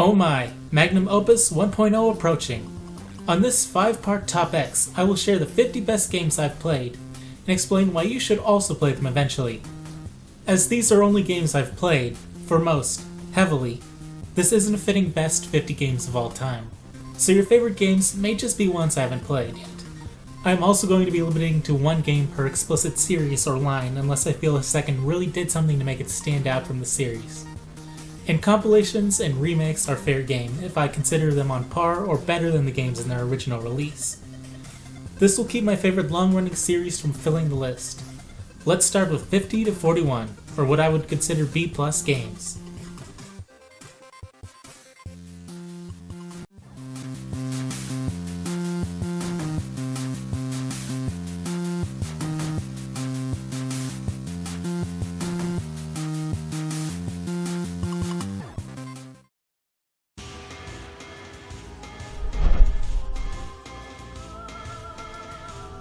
Oh my, Magnum Opus 1.0 approaching. On this 5-part Top X, I will share the 50 best games I've played, and explain why you should also play them eventually. As these are only games I've played, for most, heavily, this isn't a fitting best 50 games of all time, so your favorite games may just be ones I haven't played yet. I'm also going to be limiting to one game per explicit series or line unless I feel a second really did something to make it stand out from the series. And compilations and remakes are fair game if I consider them on par or better than the games in their original release. This will keep my favorite long-running series from filling the list. Let's start with 50 to 41, or what I would consider B+ games.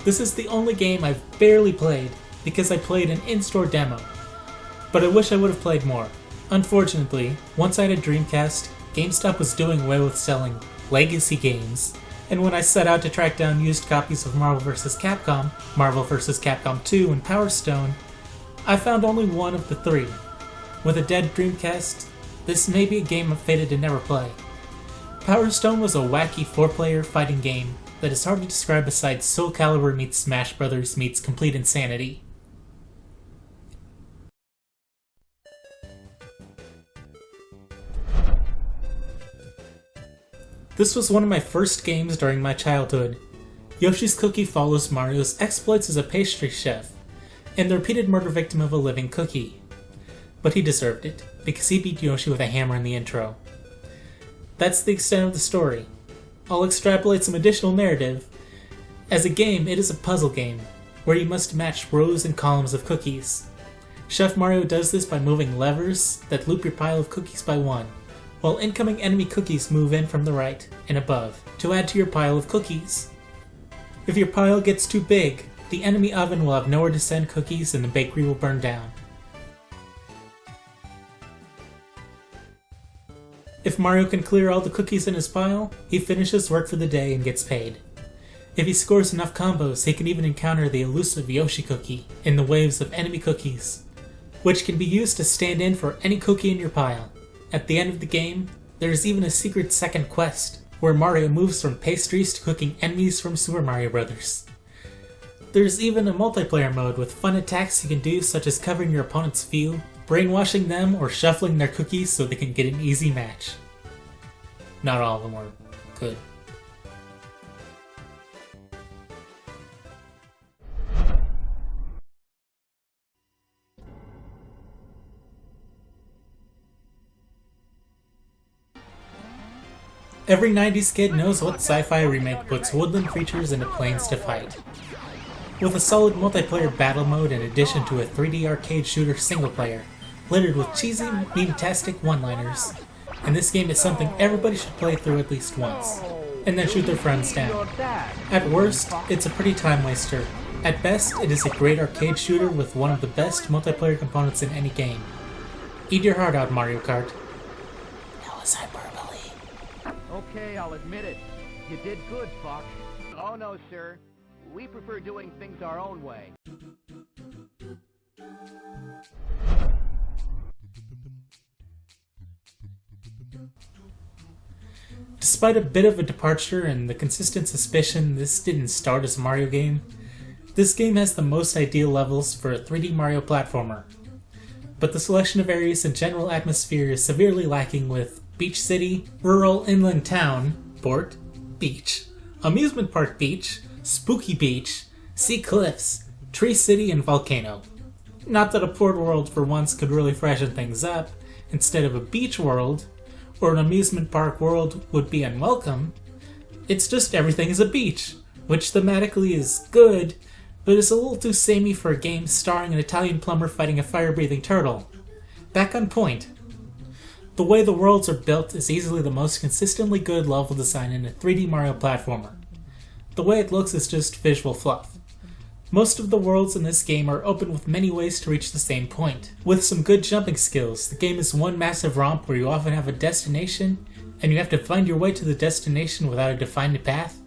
This is the only game I've barely played because I played an in-store demo, but I wish I would have played more. Unfortunately, once I had a Dreamcast, GameStop was doing away with selling legacy games, and when I set out to track down used copies of Marvel vs. Capcom, Marvel vs. Capcom 2, and Power Stone, I found only one of the three. With a dead Dreamcast, this may be a game I'm fated to never play. Power Stone was a wacky 4-player fighting game that is hard to describe besides Soul Calibur meets Smash Brothers meets complete insanity. This was one of my first games during my childhood. Yoshis Cookie follows Mario's exploits as a pastry chef, and the repeated murder victim of a living cookie. But he deserved it, because he beat Yoshi with a hammer in the intro. That's the extent of the story. I'll extrapolate some additional narrative. As a game, it is a puzzle game, where you must match rows and columns of cookies. Chef Mario does this by moving levers that loop your pile of cookies by one, while incoming enemy cookies move in from the right and above to add to your pile of cookies. If your pile gets too big, the enemy oven will have nowhere to send cookies and the bakery will burn down. If Mario can clear all the cookies in his pile, he finishes work for the day and gets paid. If he scores enough combos, he can even encounter the elusive Yoshi Cookie in the waves of enemy cookies, which can be used to stand in for any cookie in your pile. At the end of the game, there is even a secret second quest, where Mario moves from pastries to cooking enemies from Super Mario Bros. There's even a multiplayer mode with fun attacks you can do, such as covering your opponent's view, brainwashing them, or shuffling their cookies so they can get an easy match. Not all of them were good. Every 90s kid knows what sci-fi remake puts woodland creatures into planes to fight. With a solid multiplayer battle mode in addition to a 3D arcade shooter single player, littered with cheesy, meme-tastic one-liners, and this game is something everybody should play through at least once, and then shoot their friends down. At worst, it's a pretty time waster. At best, it is a great arcade shooter with one of the best multiplayer components in any game. Eat your heart out, Mario Kart. That was hyperbole. Okay, I'll admit it. You did good, Fox. Oh no, sir. We prefer doing things our own way. Despite a bit of a departure and the consistent suspicion this didn't start as a Mario game, this game has the most ideal levels for a 3D Mario platformer. But the selection of areas and general atmosphere is severely lacking with Beach City, Rural Inland Town, Port, Beach, Amusement Park Beach, Spooky Beach, Sea Cliffs, Tree City, and Volcano. Not that a port world for once could really freshen things up, instead of a beach world, or an amusement park world would be unwelcome. It's just everything is a beach, which thematically is good, but is a little too samey for a game starring an Italian plumber fighting a fire-breathing turtle. Back on point. The way the worlds are built is easily the most consistently good level design in a 3D Mario platformer. The way it looks is just visual fluff. Most of the worlds in this game are open with many ways to reach the same point. With some good jumping skills, the game is one massive romp where you often have a destination and you have to find your way to the destination without a defined path,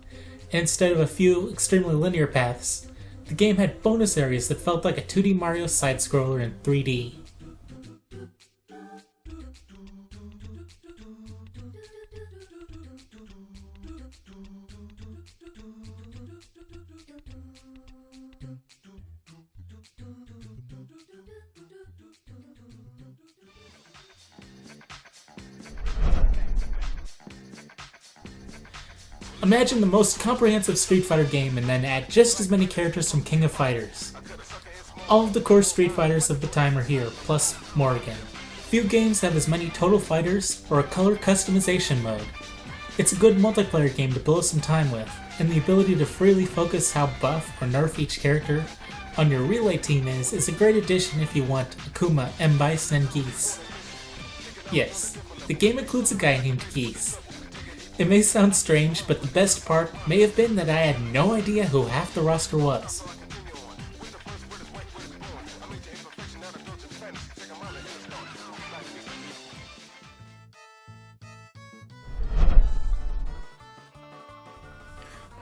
and instead of a few extremely linear paths, the game had bonus areas that felt like a 2D Mario side-scroller in 3D. Imagine the most comprehensive Street Fighter game and then add just as many characters from King of Fighters. All of the core Street Fighters of the time are here, plus more again. Few games have as many total fighters or a color customization mode. It's a good multiplayer game to blow some time with, and the ability to freely focus how buff or nerf each character on your relay team is a great addition if you want Akuma, M-Bison, and Geese. Yes, the game includes a guy named Geese. It may sound strange, but the best part may have been that I had no idea who half the roster was.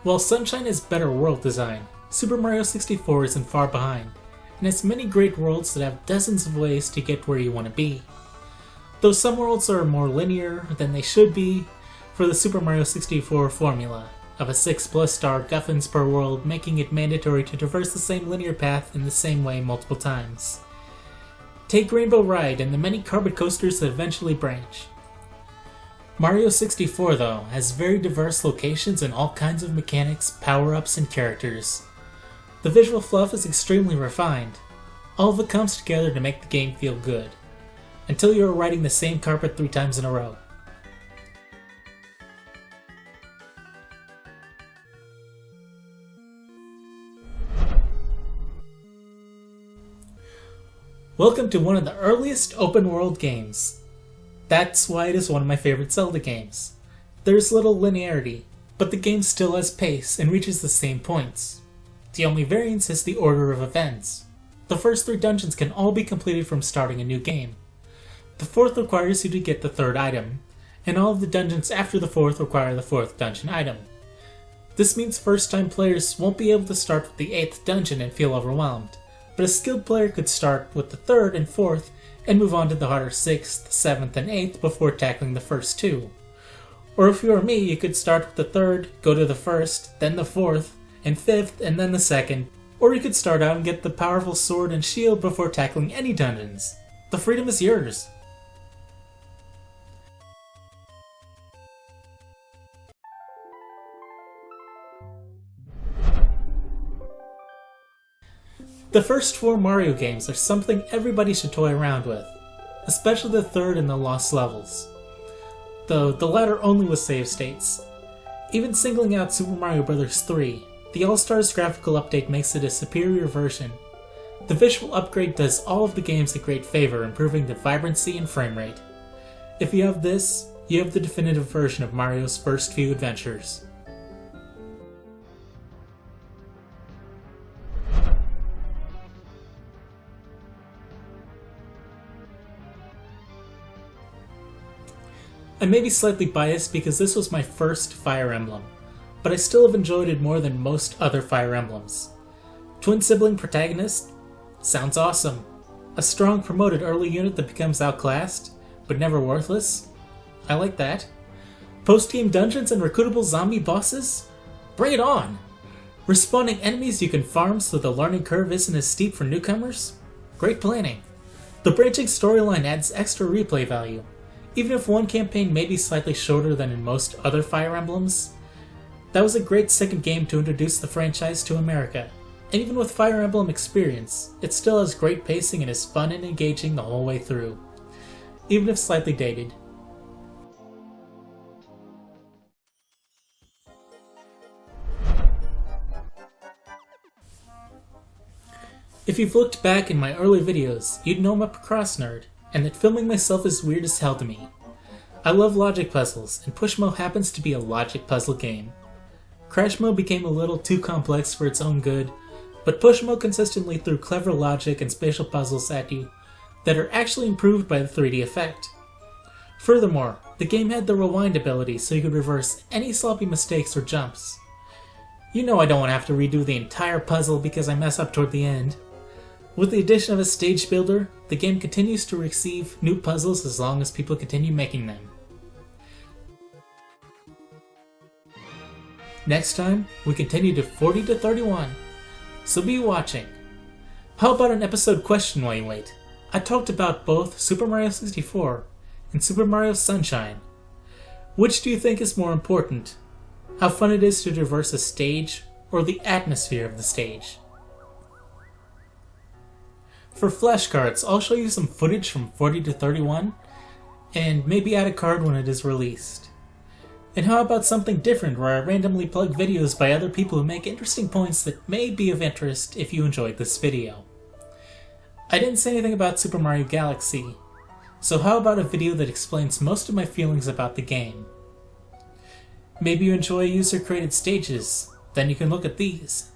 While Sunshine has better world design, Super Mario 64 isn't far behind, and has many great worlds that have dozens of ways to get where you want to be. Though some worlds are more linear than they should be, for the Super Mario 64 formula of a 6+ star guffins per world, making it mandatory to traverse the same linear path in the same way multiple times. Take Rainbow Ride and the many carbon coasters that eventually branch. Mario 64, though, has very diverse locations and all kinds of mechanics, power-ups, and characters. The visual fluff is extremely refined. All of it comes together to make the game feel good, until you are riding the same carpet 3 times in a row. Welcome to one of the earliest open-world games. That's why it is one of my favorite Zelda games. There's little linearity, but the game still has pace and reaches the same points. The only variance is the order of events. The first 3 dungeons can all be completed from starting a new game. The 4th requires you to get the 3rd item, and all of the dungeons after the 4th require the 4th dungeon item. This means first-time players won't be able to start with the 8th dungeon and feel overwhelmed, but a skilled player could start with the 3rd and 4th and move on to the harder 6th, 7th, and 8th before tackling the first 2. Or if you were me, you could start with the 3rd, go to the 1st, then the 4th, and 5th, and then the 2nd. Or you could start out and get the powerful sword and shield before tackling any dungeons. The freedom is yours. The first 4 Mario games are something everybody should toy around with, especially the 3rd and the Lost Levels, though the latter only with save states. Even singling out Super Mario Bros. 3, the All-Stars graphical update makes it a superior version. The visual upgrade does all of the games a great favor, improving the vibrancy and frame rate. If you have this, you have the definitive version of Mario's first few adventures. I may be slightly biased because this was my first Fire Emblem, but I still have enjoyed it more than most other Fire Emblems. Twin sibling protagonist? Sounds awesome. A strong promoted early unit that becomes outclassed, but never worthless? I like that. Post-game dungeons and recruitable zombie bosses? Bring it on! Respawning enemies you can farm so the learning curve isn't as steep for newcomers? Great planning. The branching storyline adds extra replay value. Even if one campaign may be slightly shorter than in most other Fire Emblems, that was a great second game to introduce the franchise to America. And even with Fire Emblem experience, it still has great pacing and is fun and engaging the whole way through, even if slightly dated. If you've looked back in my early videos, you'd know I'm a Picross nerd, and that filming myself is weird as hell to me. I love logic puzzles, and Pushmo happens to be a logic puzzle game. Crash Mode became a little too complex for its own good, but Pushmo consistently threw clever logic and spatial puzzles at you that are actually improved by the 3D effect. Furthermore, the game had the rewind ability so you could reverse any sloppy mistakes or jumps. You know I don't want to have to redo the entire puzzle because I mess up toward the end. With the addition of a stage builder, the game continues to receive new puzzles as long as people continue making them. Next time, we continue to 40 to 31, so be watching. How about an episode question while you wait? I talked about both Super Mario 64 and Super Mario Sunshine. Which do you think is more important? How fun it is to traverse a stage, or the atmosphere of the stage? For flashcards, I'll show you some footage from 40 to 31, and maybe add a card when it is released. And how about something different where I randomly plug videos by other people who make interesting points that may be of interest if you enjoyed this video. I didn't say anything about Super Mario Galaxy, so how about a video that explains most of my feelings about the game? Maybe you enjoy user-created stages, then you can look at these.